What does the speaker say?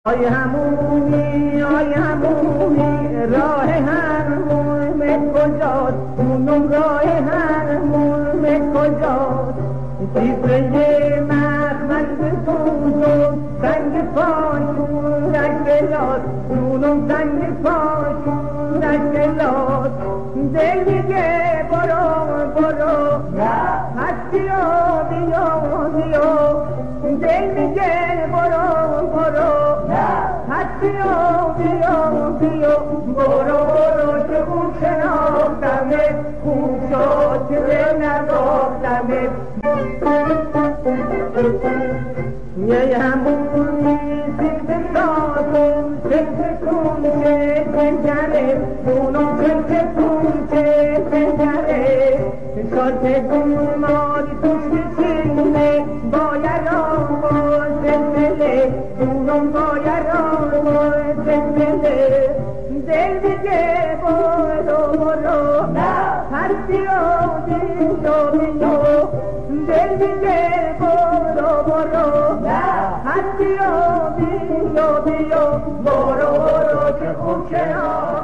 آی همونی راه هرمون کجاست؟ اونم راه هرمون کجاست؟ شیفته مخمل سوز و سنگ پاشونش بلاست، اونم سنگ پاشونش بلاست. دل میگه برو هستی و بیا دل میگه برو هستی و بیا برو که خوب شناختمه، خوب شد که دل نباختمه. یه همونی سیب سازم سیب کنچه پنجره، اونو کنچه کنچه پنجره. شاته گماری توش سینه بایران و زلزله، اونم بایران و زلزله. دل میگه برو هستی و بیا دل میگه برو هستی و بیا برو که خوب شناختمه.